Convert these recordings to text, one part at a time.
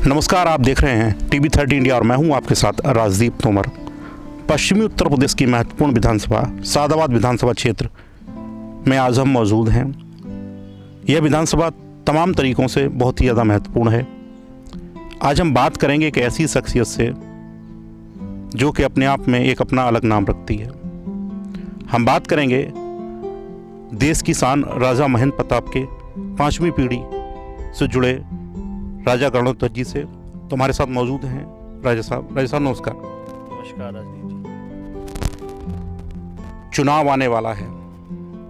नमस्कार, आप देख रहे हैं TV30 इंडिया और मैं हूं आपके साथ राजदीप तोमर। पश्चिमी उत्तर प्रदेश की महत्वपूर्ण विधानसभा सादाबाद विधानसभा क्षेत्र में आज हम मौजूद हैं। यह विधानसभा तमाम तरीक़ों से बहुत ही ज़्यादा महत्वपूर्ण है। आज हम बात करेंगे एक ऐसी शख्सियत से जो कि अपने आप में एक अपना अलग नाम रखती है। हम बात करेंगे देश की शान राजा महेंद्र प्रताप के 5वीं पीढ़ी से जुड़े राजा गणोत्तर जी से। तो हमारे साथ मौजूद हैं राजा साहब। नमस्कार। नमस्कार राजदीप जी। चुनाव आने वाला है,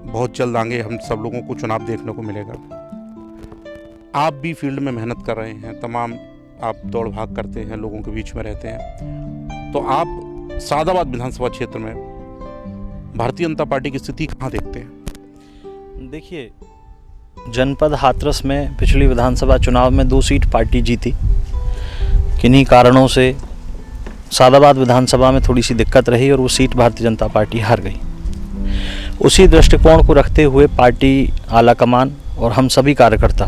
बहुत जल्द आगे हम सब लोगों को चुनाव देखने को मिलेगा। आप भी फील्ड में मेहनत कर रहे हैं, तमाम आप दौड़ भाग करते हैं, लोगों के बीच में रहते हैं। तो आप सादाबाद विधानसभा क्षेत्र में भारतीय जनता पार्टी की स्थिति कहाँ देखते हैं? देखिए, जनपद हाथरस में पिछली विधानसभा चुनाव में 2 सीट पार्टी जीती। किन्हीं कारणों से सादाबाद विधानसभा में थोड़ी सी दिक्कत रही और वो सीट भारतीय जनता पार्टी हार गई। उसी दृष्टिकोण को रखते हुए पार्टी आला कमान और हम सभी कार्यकर्ता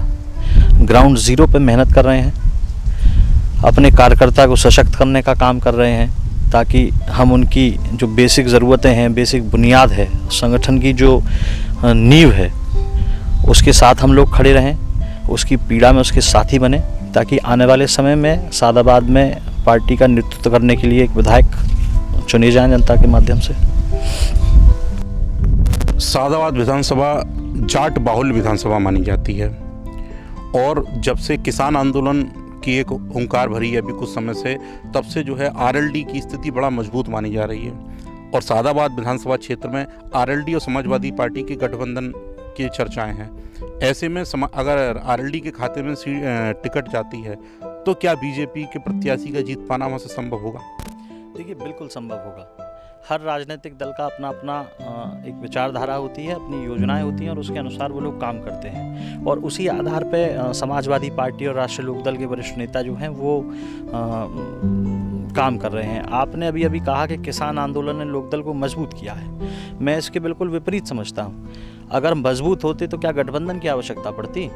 ग्राउंड ज़ीरो पे मेहनत कर रहे हैं, अपने कार्यकर्ता को सशक्त करने का काम कर रहे हैं, ताकि हम उनकी जो बेसिक ज़रूरतें हैं, बेसिक बुनियाद है, संगठन की जो नींव है, उसके साथ हम लोग खड़े रहें, उसकी पीड़ा में उसके साथी बने, ताकि आने वाले समय में सादाबाद में पार्टी का नेतृत्व करने के लिए एक विधायक चुने जाएं जनता के माध्यम से। सादाबाद विधानसभा जाट बाहुल्य विधानसभा मानी जाती है और जब से किसान आंदोलन की एक हुंकार भरी है अभी कुछ समय से, तब से जो है आरएलडी की स्थिति बड़ा मजबूत मानी जा रही है। और सादाबाद विधानसभा क्षेत्र में आरएलडी और समाजवादी पार्टी के गठबंधन की चर्चाएं हैं। ऐसे में अगर आरएलडी के खाते में टिकट जाती है तो क्या बीजेपी के प्रत्याशी का जीत पाना वहाँ से संभव होगा? देखिए, बिल्कुल संभव होगा। हर राजनीतिक दल का अपना अपना एक विचारधारा होती है, अपनी योजनाएं होती हैं और उसके अनुसार वो लोग काम करते हैं। और उसी आधार पे समाजवादी पार्टी और राष्ट्रीय लोकदल के वरिष्ठ नेता जो हैं वो काम कर रहे हैं। आपने अभी अभी कहा कि किसान आंदोलन ने लोकदल को मजबूत किया है। मैं इसके बिल्कुल विपरीत समझता हूँ। अगर मजबूत होते तो क्या गठबंधन की आवश्यकता पड़ती?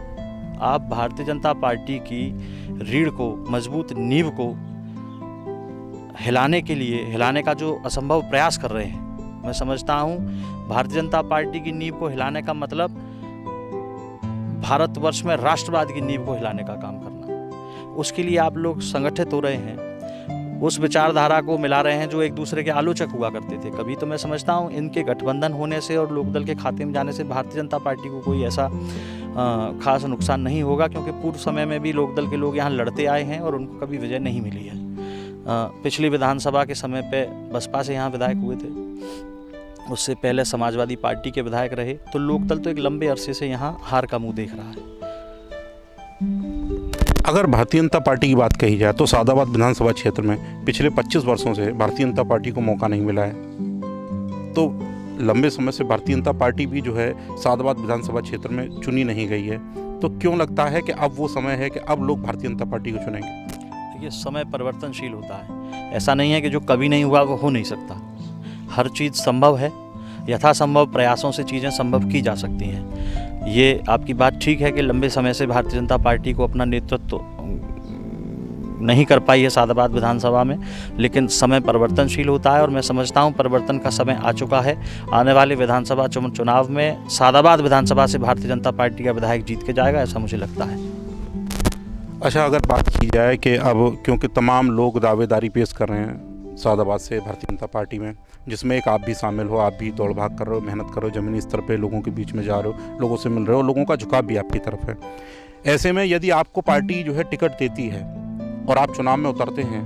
आप भारतीय जनता पार्टी की रीढ़ को, मजबूत नींव को हिलाने का जो असंभव प्रयास कर रहे हैं, मैं समझता हूँ भारतीय जनता पार्टी की नींव को हिलाने का मतलब भारतवर्ष में राष्ट्रवाद की नींव को हिलाने का काम करना। उसके लिए आप लोग संगठित हो रहे हैं, उस विचारधारा को मिला रहे हैं जो एक दूसरे के आलोचक हुआ करते थे। कभी तो मैं समझता हूँ इनके गठबंधन होने से और लोकदल के खाते में जाने से भारतीय जनता पार्टी को कोई ऐसा खास नुकसान नहीं होगा, क्योंकि पूर्व समय में भी लोकदल के लोग यहाँ लड़ते आए हैं और उनको कभी विजय नहीं मिली है। पिछली विधानसभा के समय पे बसपा से यहाँ विधायक हुए थे, उससे पहले समाजवादी पार्टी के विधायक रहे। तो लोकदल तो एक लंबे अरसे से यहाँ हार का मुँह देख रहा है। अगर भारतीय जनता पार्टी की बात कही जाए तो सादाबाद विधानसभा क्षेत्र में पिछले 25 वर्षों से भारतीय जनता पार्टी को मौका नहीं मिला है। तो लंबे समय से भारतीय जनता पार्टी भी जो है सादाबाद विधानसभा क्षेत्र में चुनी नहीं गई है। तो क्यों लगता है कि अब वो समय है कि अब लोग भारतीय जनता पार्टी को चुनेंगे? देखिए, समय परिवर्तनशील होता है। ऐसा नहीं है कि जो कभी नहीं हुआ वो हो नहीं सकता। हर चीज़ संभव है। यथासंभव प्रयासों से चीज़ें संभव की जा सकती हैं। ये आपकी बात ठीक है कि लंबे समय से भारतीय जनता पार्टी को अपना नेतृत्व नहीं कर पाई है सादाबाद विधानसभा में, लेकिन समय परिवर्तनशील होता है और मैं समझता हूँ परिवर्तन का समय आ चुका है। आने वाले विधानसभा चुनाव में सादाबाद विधानसभा से भारतीय जनता पार्टी का विधायक जीत के जाएगा, ऐसा मुझे लगता है। अच्छा, अगर बात की जाए कि अब क्योंकि तमाम लोग दावेदारी पेश कर रहे हैं सादाबाद से भारतीय जनता पार्टी में, जिसमें एक आप भी शामिल हो, आप भी दौड़ भाग कर रहे हो, मेहनत कर रहे हो, ज़मीनी स्तर पे लोगों के बीच में जा रहे हो, लोगों से मिल रहे हो, लोगों का झुकाव भी आपकी तरफ है। ऐसे में यदि आपको पार्टी जो है टिकट देती है और आप चुनाव में उतरते हैं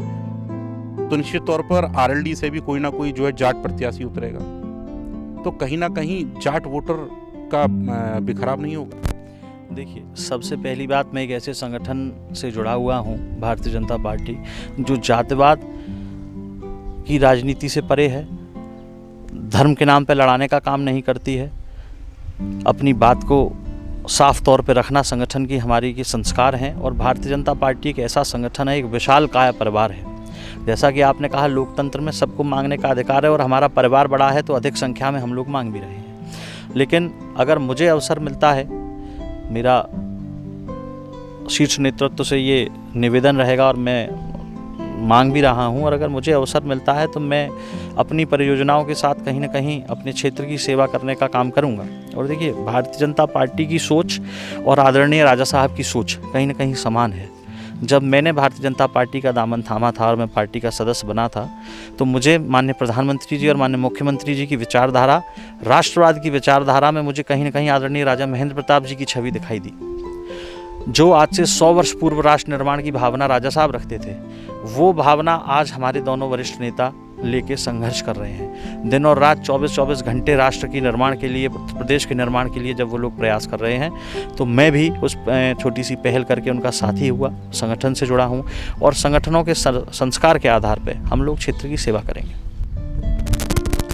तो निश्चित तौर पर आरएलडी से भी कोई ना कोई जो है जाट प्रत्याशी उतरेगा। तो कहीं ना कहीं जाट वोटर का बिखराव नहीं होगा? देखिए, सबसे पहली बात, मैं एक ऐसे संगठन से जुड़ा हुआ हूँ, भारतीय जनता पार्टी, जो जातिवाद की राजनीति से परे है, धर्म के नाम पर लड़ाने का काम नहीं करती है। अपनी बात को साफ तौर पे रखना संगठन की हमारी की संस्कार हैं। और भारतीय जनता पार्टी एक ऐसा संगठन है, एक विशाल काय परिवार है। जैसा कि आपने कहा, लोकतंत्र में सबको मांगने का अधिकार है और हमारा परिवार बड़ा है तो अधिक संख्या में हम लोग मांग भी रहे हैं। लेकिन अगर मुझे अवसर मिलता है, मेरा शीर्ष नेतृत्व से ये निवेदन रहेगा और मैं मांग भी रहा हूँ, और अगर मुझे अवसर मिलता है तो मैं अपनी परियोजनाओं के साथ कहीं ना कहीं अपने क्षेत्र की सेवा करने का काम करूँगा। और देखिए, भारतीय जनता पार्टी की सोच और आदरणीय राजा साहब की सोच कहीं ना कहीं समान है। जब मैंने भारतीय जनता पार्टी का दामन थामा था और मैं पार्टी का सदस्य बना था, तो मुझे माननीय प्रधानमंत्री जी और माननीय मुख्यमंत्री जी की विचारधारा, राष्ट्रवाद की विचारधारा में मुझे कहीं ना कहीं आदरणीय राजा महेंद्र प्रताप जी की छवि दिखाई दी। जो आज से 100 वर्ष पूर्व राष्ट्र निर्माण की भावना राजा साहब रखते थे, वो भावना आज हमारे दोनों वरिष्ठ नेता लेके संघर्ष कर रहे हैं। दिन और रात 24-24 घंटे राष्ट्र के निर्माण के लिए, प्रदेश के निर्माण के लिए जब वो लोग प्रयास कर रहे हैं, तो मैं भी उस छोटी सी पहल करके उनका साथी हुआ, संगठन से जुड़ा हूँ, और संगठनों के संस्कार के आधार पर हम लोग क्षेत्र की सेवा करेंगे।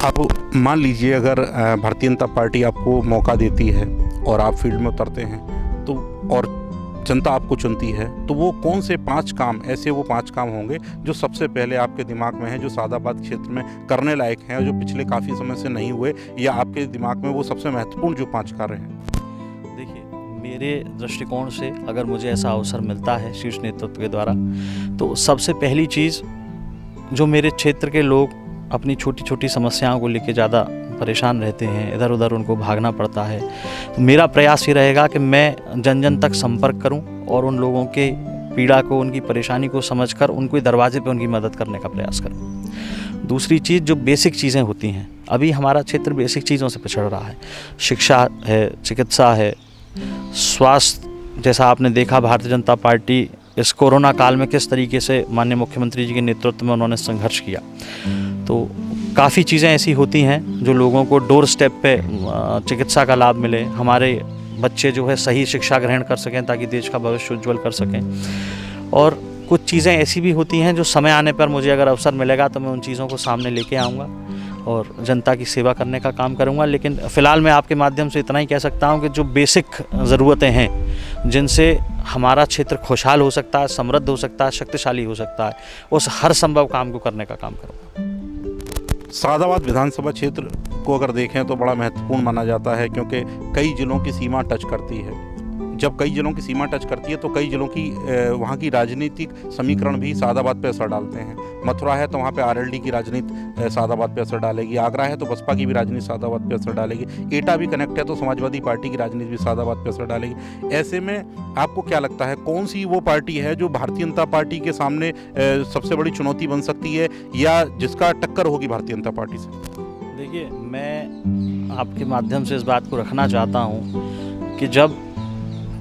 अब मान लीजिए, अगर भारतीय जनता पार्टी आपको मौका देती है और आप फील्ड में उतरते हैं, तो और जनता आपको चुनती है, तो वो कौन से 5 काम, ऐसे वो 5 काम होंगे जो सबसे पहले आपके दिमाग में हैं, जो सादाबाद क्षेत्र में करने लायक हैं और जो पिछले काफ़ी समय से नहीं हुए, या आपके दिमाग में वो सबसे महत्वपूर्ण जो 5 कार्य हैं? देखिए, मेरे दृष्टिकोण से अगर मुझे ऐसा अवसर मिलता है शीर्ष नेतृत्व के द्वारा, तो सबसे पहली चीज़, जो मेरे क्षेत्र के लोग अपनी छोटी छोटी समस्याओं को लेकर ज़्यादा परेशान रहते हैं, इधर उधर उनको भागना पड़ता है, तो मेरा प्रयास ये रहेगा कि मैं जन जन तक संपर्क करूं और उन लोगों के पीड़ा को, उनकी परेशानी को समझकर उनके दरवाजे पे उनकी मदद करने का प्रयास करूं। दूसरी चीज़, जो बेसिक चीज़ें होती हैं, अभी हमारा क्षेत्र बेसिक चीज़ों से पिछड़ रहा है। शिक्षा है, चिकित्सा है, स्वास्थ्य, जैसा आपने देखा भारतीय जनता पार्टी इस कोरोना काल में किस तरीके से माननीय मुख्यमंत्री जी के नेतृत्व में उन्होंने संघर्ष किया। तो काफ़ी चीज़ें ऐसी होती हैं जो लोगों को डोर स्टेप पे चिकित्सा का लाभ मिले, हमारे बच्चे जो है सही शिक्षा ग्रहण कर सकें ताकि देश का भविष्य उज्ज्वल कर सकें। और कुछ चीज़ें ऐसी भी होती हैं जो समय आने पर मुझे अगर अवसर मिलेगा तो मैं उन चीज़ों को सामने लेके आऊँगा और जनता की सेवा करने का काम करूँगा। लेकिन फ़िलहाल मैं आपके माध्यम से इतना ही कह सकता हूँ कि जो बेसिक ज़रूरतें हैं जिनसे हमारा क्षेत्र खुशहाल हो सकता है, समृद्ध हो सकता है, शक्तिशाली हो सकता है, उस हर संभव काम को करने का काम करूँगा। सादाबाद विधानसभा क्षेत्र को अगर देखें तो बड़ा महत्वपूर्ण माना जाता है, क्योंकि कई जिलों की सीमा टच करती है। जब कई जिलों की सीमा टच करती है तो कई जिलों की वहाँ की राजनीतिक समीकरण भी सादाबाद पे असर डालते हैं। मथुरा है तो वहाँ पे आरएलडी की राजनीति सादाबाद पे असर डालेगी, आगरा है तो बसपा की भी राजनीति सादाबाद पे असर डालेगी, एटा भी कनेक्ट है तो समाजवादी पार्टी की राजनीति भी सादाबाद पे असर डालेगी। ऐसे में आपको क्या लगता है, कौन सी वो पार्टी है जो भारतीय जनता पार्टी के सामने सबसे बड़ी चुनौती बन सकती है, या जिसका टक्कर होगी भारतीय जनता पार्टी से? देखिए, मैं आपके माध्यम से इस बात को रखना चाहता हूँ कि जब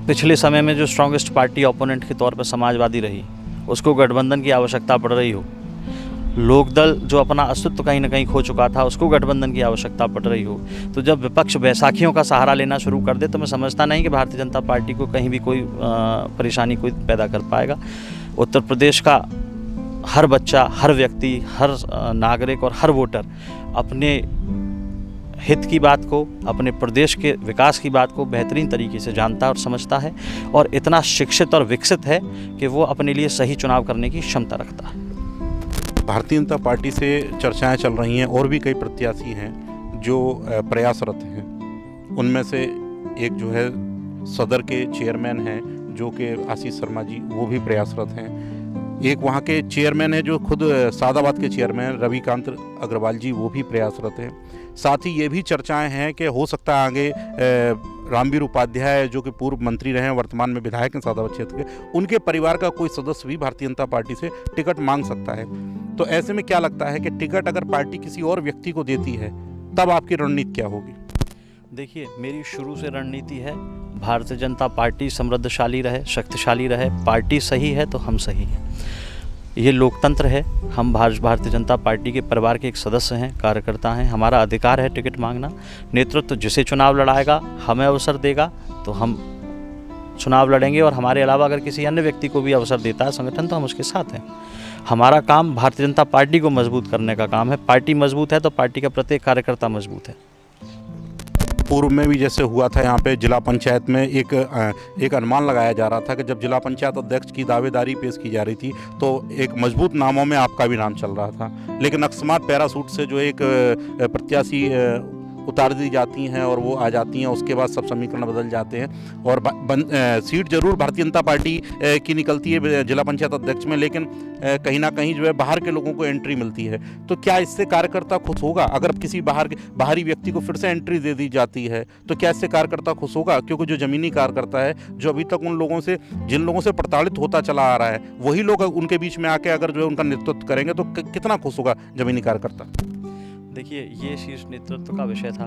पिछले समय में जो स्ट्रॉन्गेस्ट पार्टी ओपोनेंट के तौर पर समाजवादी रही, उसको गठबंधन की आवश्यकता पड़ रही हो, लोकदल जो अपना अस्तित्व कहीं ना कहीं खो चुका था उसको गठबंधन की आवश्यकता पड़ रही हो, तो जब विपक्ष बैसाखियों का सहारा लेना शुरू कर दे तो मैं समझता नहीं कि भारतीय जनता पार्टी को कहीं भी कोई परेशानी कोई पैदा कर पाएगा। उत्तर प्रदेश का हर बच्चा, हर व्यक्ति, हर नागरिक और हर वोटर अपने हित की बात को, अपने प्रदेश के विकास की बात को बेहतरीन तरीके से जानता और समझता है, और इतना शिक्षित और विकसित है कि वो अपने लिए सही चुनाव करने की क्षमता रखता है। भारतीय जनता पार्टी से चर्चाएं चल रही हैं, और भी कई प्रत्याशी हैं जो प्रयासरत हैं। उनमें से एक जो है सदर के चेयरमैन हैं जो कि आशीष शर्मा जी, वो भी प्रयासरत हैं। एक वहाँ के चेयरमैन है जो खुद सादाबाद के चेयरमैन रविकांत अग्रवाल जी, वो भी प्रयासरत हैं। साथ ही ये भी चर्चाएं हैं कि हो सकता है आगे रामवीर उपाध्याय जो कि पूर्व मंत्री रहे हैं, वर्तमान में विधायक हैं सादाबाद क्षेत्र के, उनके परिवार का कोई सदस्य भी भारतीय जनता पार्टी से टिकट मांग सकता है। तो ऐसे में क्या लगता है कि टिकट अगर पार्टी किसी और व्यक्ति को देती है तब आपकी रणनीति क्या होगी? देखिए, मेरी शुरू से रणनीति है भारतीय जनता पार्टी समृद्धशाली रहे, शक्तिशाली रहे। पार्टी सही है तो हम सही हैं। ये लोकतंत्र है। हम भारतीय जनता पार्टी के परिवार के एक सदस्य हैं, कार्यकर्ता हैं। हमारा अधिकार है टिकट मांगना। नेतृत्व जिसे चुनाव लड़ाएगा, हमें अवसर देगा तो हम चुनाव लड़ेंगे, और हमारे अलावा अगर किसी अन्य व्यक्ति को भी अवसर देता है संगठन तो हम उसके साथ हैं। हमारा काम भारतीय जनता पार्टी को मजबूत करने का काम है। पार्टी मजबूत है तो पार्टी का प्रत्येक कार्यकर्ता मजबूत है। पूर्व में भी जैसे हुआ था यहाँ पे जिला पंचायत में एक अनुमान लगाया जा रहा था कि जब जिला पंचायत अध्यक्ष की दावेदारी पेश की जा रही थी तो एक मजबूत नामों में आपका भी नाम चल रहा था, लेकिन अकस्मात पैरासूट से जो एक प्रत्याशी उतार दी जाती हैं और वो आ जाती हैं, उसके बाद सब समीकरण बदल जाते हैं और सीट जरूर भारतीय जनता पार्टी की निकलती है जिला पंचायत अध्यक्ष में, लेकिन कहीं ना कहीं जो है बाहर के लोगों को एंट्री मिलती है। तो क्या इससे कार्यकर्ता खुश होगा? अगर किसी बाहरी व्यक्ति को फिर से एंट्री दे दी जाती है तो क्या इससे कार्यकर्ता खुश होगा? क्योंकि जो जमीनी कार्यकर्ता है, जो अभी तक जिन लोगों से प्रताड़ित होता चला आ रहा है, वही लोग उनके बीच में आके अगर जो है उनका नेतृत्व करेंगे तो कितना खुश होगा जमीनी कार्यकर्ता? देखिए, ये शीर्ष नेतृत्व का विषय था।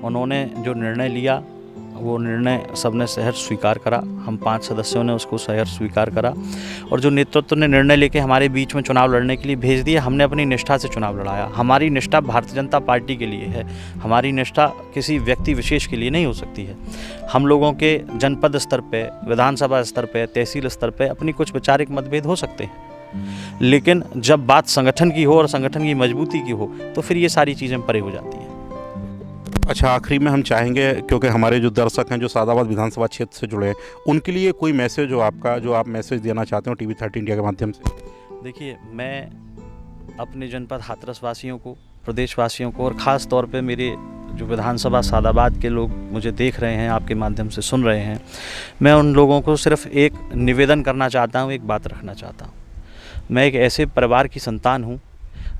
उन्होंने जो निर्णय लिया वो निर्णय सबने सहर्ष स्वीकार करा। हम 5 सदस्यों ने उसको सहर्ष स्वीकार करा और जो नेतृत्व ने निर्णय लेके हमारे बीच में चुनाव लड़ने के लिए भेज दिया, हमने अपनी निष्ठा से चुनाव लड़ाया। हमारी निष्ठा भारतीय जनता पार्टी के लिए है, हमारी निष्ठा किसी व्यक्ति विशेष के लिए नहीं हो सकती है। हम लोगों के जनपद स्तर पे, विधानसभा स्तर पे, तहसील स्तर पे अपनी कुछ वैचारिक मतभेद हो सकते हैं, लेकिन जब बात संगठन की हो और संगठन की मजबूती की हो तो फिर ये सारी चीज़ें परे हो जाती हैं। अच्छा, आखिरी में हम चाहेंगे, क्योंकि हमारे जो दर्शक हैं जो सादाबाद विधानसभा क्षेत्र से जुड़े हैं, उनके लिए कोई मैसेज हो आपका, जो आप मैसेज देना चाहते हो TV30 इंडिया के माध्यम से? देखिए, मैं अपने जनपद हाथरस वासियों को, प्रदेशवासियों को और ख़ास तौर पे मेरे जो विधानसभा सादाबाद के लोग मुझे देख रहे हैं, आपके माध्यम से सुन रहे हैं, मैं उन लोगों को सिर्फ एक निवेदन करना चाहता हूँ, एक बात रखना चाहता हूँ। मैं एक ऐसे परिवार की संतान हूँ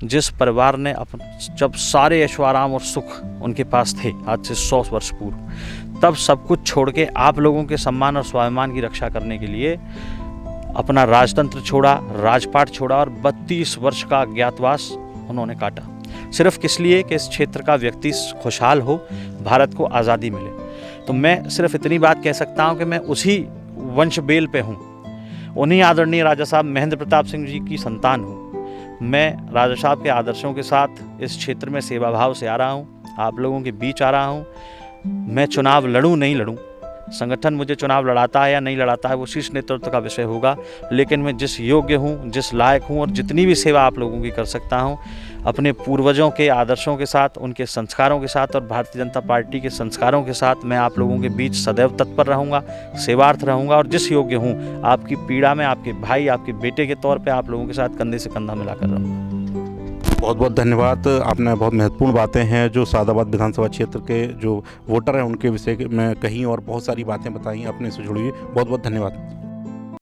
जिस परिवार ने जब सारे ऐशो आराम और सुख उनके पास थे आज से 100 वर्ष पूर्व, तब सब कुछ छोड़ के आप लोगों के सम्मान और स्वाभिमान की रक्षा करने के लिए अपना राजतंत्र छोड़ा, राजपाट छोड़ा और 32 वर्ष का अज्ञातवास उन्होंने काटा, सिर्फ किस लिए कि इस क्षेत्र का व्यक्ति खुशहाल हो, भारत को आज़ादी मिले। तो मैं सिर्फ इतनी बात कह सकता हूँ कि मैं उसी वंश बेल पे हूँ, उन्हीं आदरणीय राजा साहब महेंद्र प्रताप सिंह जी की संतान हूँ। मैं राजा साहब के आदर्शों के साथ इस क्षेत्र में सेवा भाव से आ रहा हूँ, आप लोगों के बीच आ रहा हूँ। मैं चुनाव लड़ूँ नहीं लड़ूँ, संगठन मुझे चुनाव लड़ाता है या नहीं लड़ाता है वो शीर्ष नेतृत्व का विषय होगा, लेकिन मैं जिस योग्य हूँ, जिस लायक हूँ और जितनी भी सेवा आप लोगों की कर सकता हूँ, अपने पूर्वजों के आदर्शों के साथ, उनके संस्कारों के साथ और भारतीय जनता पार्टी के संस्कारों के साथ मैं आप लोगों के बीच सदैव तत्पर रहूँगा, सेवार्थ रहूँगा और जिस योग्य हूँ, आपकी पीड़ा में आपके भाई, आपके बेटे के तौर पे आप लोगों के साथ कंधे से कंधा मिलाकर रहूँगा। बहुत बहुत धन्यवाद। आपने बहुत महत्वपूर्ण बातें हैं जो सादाबाद विधानसभा क्षेत्र के जो वोटर हैं उनके विषय में कहीं और बहुत सारी बातें बताई अपने से जुड़ी हुई। बहुत बहुत धन्यवाद।